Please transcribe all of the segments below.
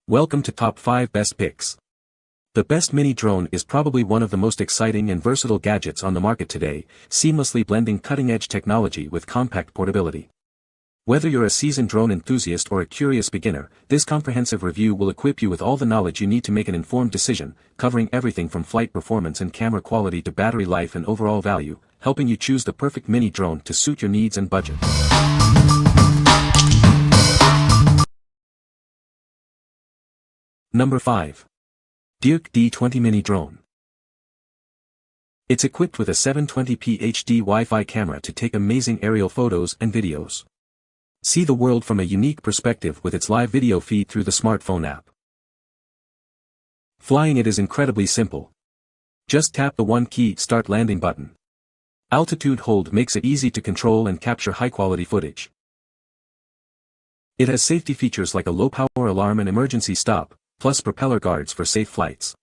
Welcome to Top 5 Best Picks. The Best Mini Drone is probably one of the most exciting and versatile gadgets on the market today, seamlessly blending cutting-edge technology with compact portability. Whether you're a seasoned drone enthusiast or a curious beginner, this comprehensive review will equip you with all the knowledge you need to make an informed decision, covering everything from flight performance and camera quality to battery life and overall value, helping you choose the perfect mini drone to suit your needs and budget. Number 5. DEERC D20 Mini Drone. It's equipped with a 720p HD Wi-Fi camera to take amazing aerial photos and videos. See the world from a unique perspective with its live video feed through the smartphone app. Flying it is incredibly simple. Just tap the one key Start Landing button. Altitude hold makes it easy to control and capture high-quality footage. It has safety features like a low-power alarm and emergency stop, plus propeller guards for safe flights.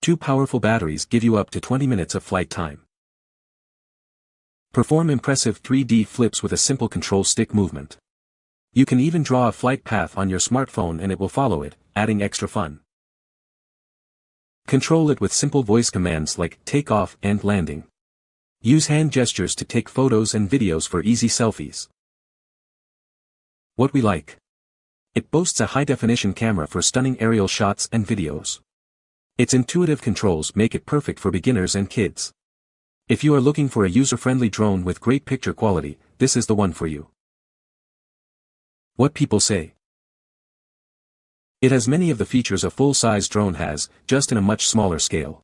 2 powerful batteries give you up to 20 minutes of flight time. Perform impressive 3D flips with a simple control stick movement. You can even draw a flight path on your smartphone and it will follow it, adding extra fun. Control it with simple voice commands like takeoff and landing. Use hand gestures to take photos and videos for easy selfies. What we like. It boasts a high-definition camera for stunning aerial shots and videos. Its intuitive controls make it perfect for beginners and kids. If you are looking for a user-friendly drone with great picture quality, this is the one for you. What people say. It has many of the features a full-size drone has, just in a much smaller scale.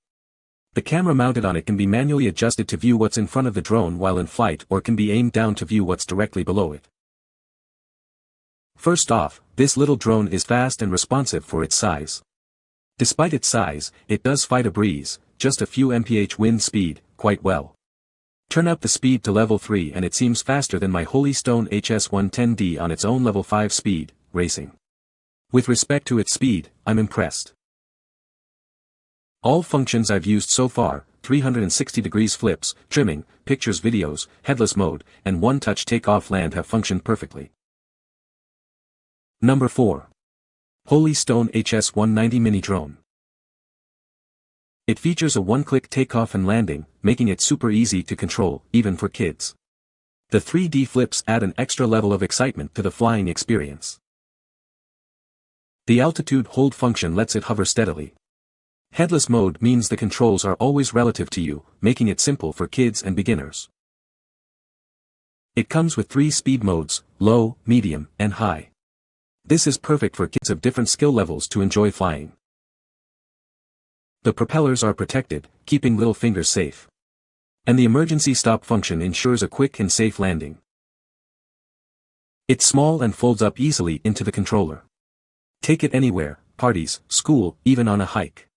The camera mounted on it can be manually adjusted to view what's in front of the drone while in flight or can be aimed down to view what's directly below it. First off, this little drone is fast and responsive for its size. Despite its size, it does fight a breeze, just a few mph wind speed, quite well. Turn up the speed to level 3 and it seems faster than my Holy Stone HS110D on its own level 5 speed, racing. With respect to its speed, I'm impressed. All functions I've used so far, 360 degrees flips, trimming, pictures videos, headless mode, and one-touch takeoff land have functioned perfectly. Number 4. Holy Stone HS190 Mini Drone. It features a one-click takeoff and landing, making it super easy to control, even for kids. The 3D flips add an extra level of excitement to the flying experience. The altitude hold function lets it hover steadily. Headless mode means the controls are always relative to you, making it simple for kids and beginners. It comes with 3 speed modes, low, medium, and high. This is perfect for kids of different skill levels to enjoy flying. The propellers are protected, keeping little fingers safe. And the emergency stop function ensures a quick and safe landing. It's small and folds up easily into the controller. Take it anywhere, parties, school, even on a hike.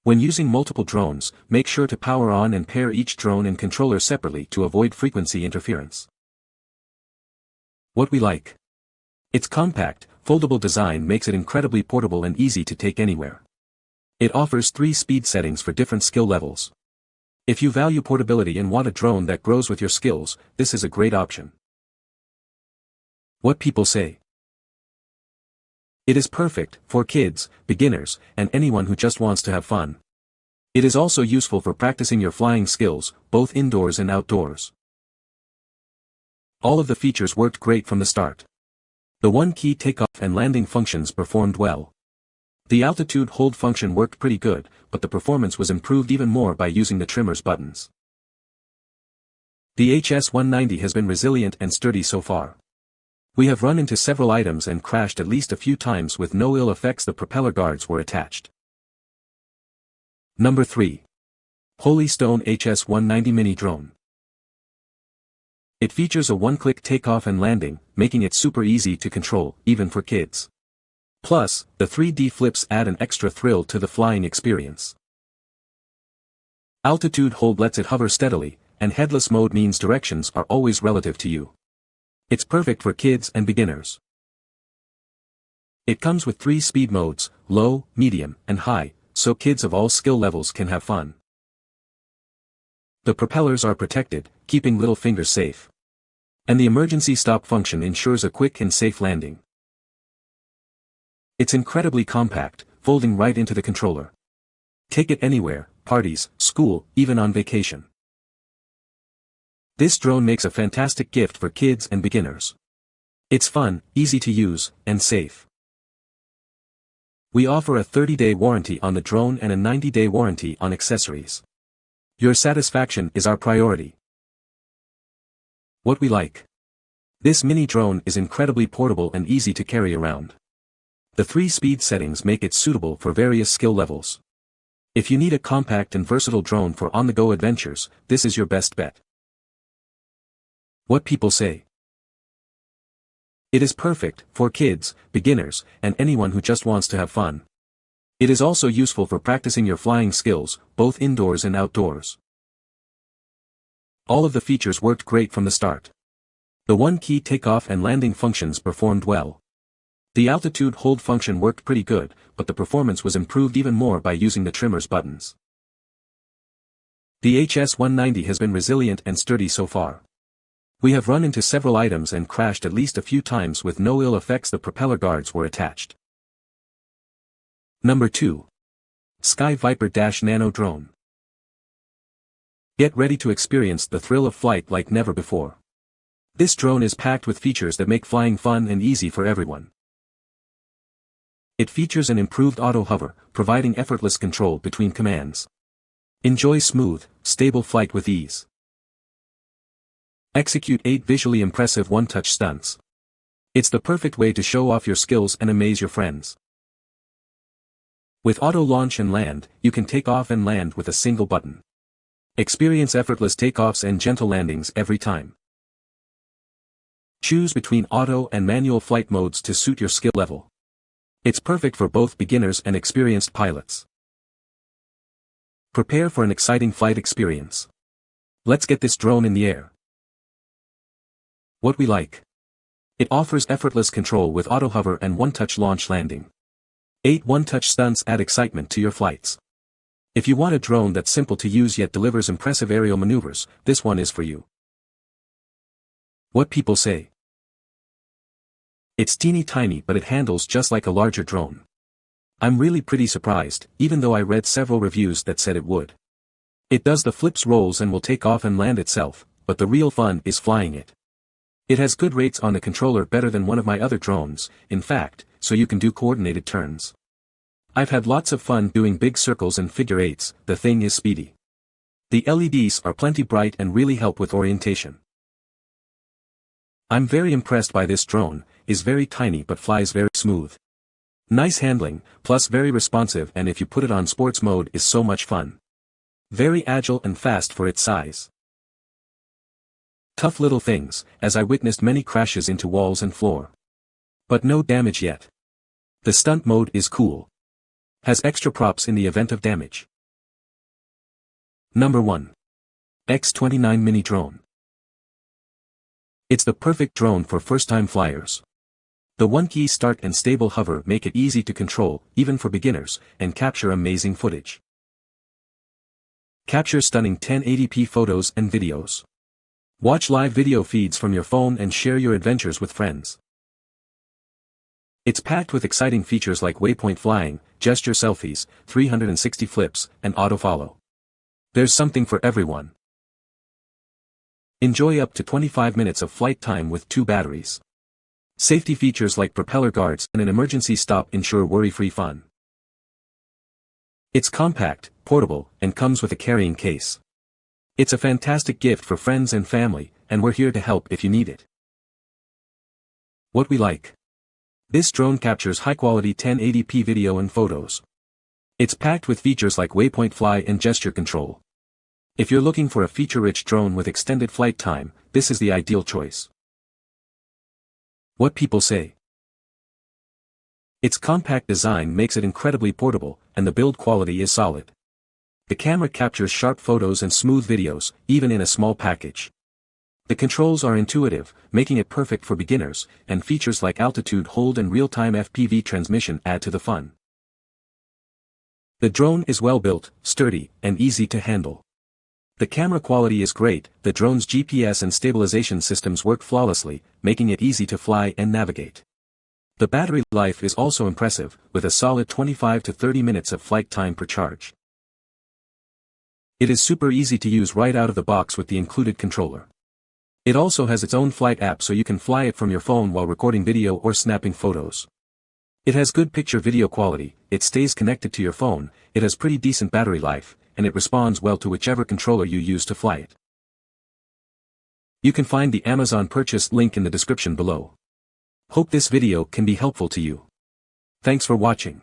When using multiple drones, make sure to power on and pair each drone and controller separately to avoid frequency interference. What we like. Its compact, foldable design makes it incredibly portable and easy to take anywhere. It offers 3 speed settings for different skill levels. If you value portability and want a drone that grows with your skills, this is a great option. What people say. It is perfect for kids, beginners, and anyone who just wants to have fun. It is also useful for practicing your flying skills, both indoors and outdoors. All of the features worked great from the start. The one-key takeoff and landing functions performed well. The altitude hold function worked pretty good, but the performance was improved even more by using the trimmers buttons. The HS190 has been resilient and sturdy so far. We have run into several items and crashed at least a few times with no ill effects. The propeller guards were attached. Number 3. Holy Stone HS190 Mini Drone. It features a one-click takeoff and landing, making it super easy to control, even for kids. Plus, the 3D flips add an extra thrill to the flying experience. Altitude hold lets it hover steadily, and headless mode means directions are always relative to you. It's perfect for kids and beginners. It comes with 3 speed modes, low, medium, and high, so kids of all skill levels can have fun. The propellers are protected, keeping little fingers safe. And the emergency stop function ensures a quick and safe landing. It's incredibly compact, folding right into the controller. Take it anywhere, parties, school, even on vacation. This drone makes a fantastic gift for kids and beginners. It's fun, easy to use, and safe. We offer a 30-day warranty on the drone and a 90-day warranty on accessories. Your satisfaction is our priority. What we like. This mini drone is incredibly portable and easy to carry around. The 3-speed settings make it suitable for various skill levels. If you need a compact and versatile drone for on-the-go adventures, this is your best bet. What people say. It is perfect for kids, beginners, and anyone who just wants to have fun. It is also useful for practicing your flying skills, both indoors and outdoors. All of the features worked great from the start. The one-key takeoff and landing functions performed well. The altitude hold function worked pretty good, but the performance was improved even more by using the trimmer's buttons. The HS-190 has been resilient and sturdy so far. We have run into several items and crashed at least a few times with no ill effects. The propeller guards were attached. Number 2. Sky Viper Nano Drone. Get ready to experience the thrill of flight like never before. This drone is packed with features that make flying fun and easy for everyone. It features an improved auto hover, providing effortless control between commands. Enjoy smooth, stable flight with ease. Execute 8 visually impressive one-touch stunts. It's the perfect way to show off your skills and amaze your friends. With auto launch and land, you can take off and land with a single button. Experience effortless takeoffs and gentle landings every time. Choose between auto and manual flight modes to suit your skill level. It's perfect for both beginners and experienced pilots. Prepare for an exciting flight experience. Let's get this drone in the air. What we like. It offers effortless control with auto hover and one-touch launch landing. 8 one-touch stunts add excitement to your flights. If you want a drone that's simple to use yet delivers impressive aerial maneuvers, this one is for you. What people say. It's teeny tiny but it handles just like a larger drone. I'm really pretty surprised, even though I read several reviews that said it would. It does the flips rolls and will take off and land itself, but the real fun is flying it. It has good rates on the controller, better than one of my other drones, in fact, so you can do coordinated turns. I've had lots of fun doing big circles and figure eights. The thing is speedy. The LEDs are plenty bright and really help with orientation. I'm very impressed by this drone. Is very tiny but flies very smooth. Nice handling, plus very responsive, and if you put it on sports mode is so much fun. Very agile and fast for its size. Tough little things, as I witnessed many crashes into walls and floor. But no damage yet. The stunt mode is cool. Has extra props in the event of damage. Number 1. X29 Mini Drone. It's the perfect drone for first-time flyers. The one-key start and stable hover make it easy to control, even for beginners, and capture amazing footage. Capture stunning 1080p photos and videos. Watch live video feeds from your phone and share your adventures with friends. It's packed with exciting features like waypoint flying, gesture selfies, 360 flips, and auto-follow. There's something for everyone. Enjoy up to 25 minutes of flight time with 2 batteries. Safety features like propeller guards and an emergency stop ensure worry-free fun. It's compact, portable, and comes with a carrying case. It's a fantastic gift for friends and family, and we're here to help if you need it. What we like. This drone captures high-quality 1080p video and photos. It's packed with features like waypoint fly and gesture control. If you're looking for a feature-rich drone with extended flight time, this is the ideal choice. What people say. Its compact design makes it incredibly portable, and the build quality is solid. The camera captures sharp photos and smooth videos, even in a small package. The controls are intuitive, making it perfect for beginners, and features like altitude hold and real-time FPV transmission add to the fun. The drone is well built, sturdy, and easy to handle. The camera quality is great. The drone's GPS and stabilization systems work flawlessly, making it easy to fly and navigate. The battery life is also impressive, with a solid 25 to 30 minutes of flight time per charge. It is super easy to use right out of the box with the included controller. It also has its own flight app so you can fly it from your phone while recording video or snapping photos. It has good picture-video quality, it stays connected to your phone, it has pretty decent battery life, and it responds well to whichever controller you use to fly it. You can find the Amazon purchase link in the description below. Hope this video can be helpful to you. Thanks for watching.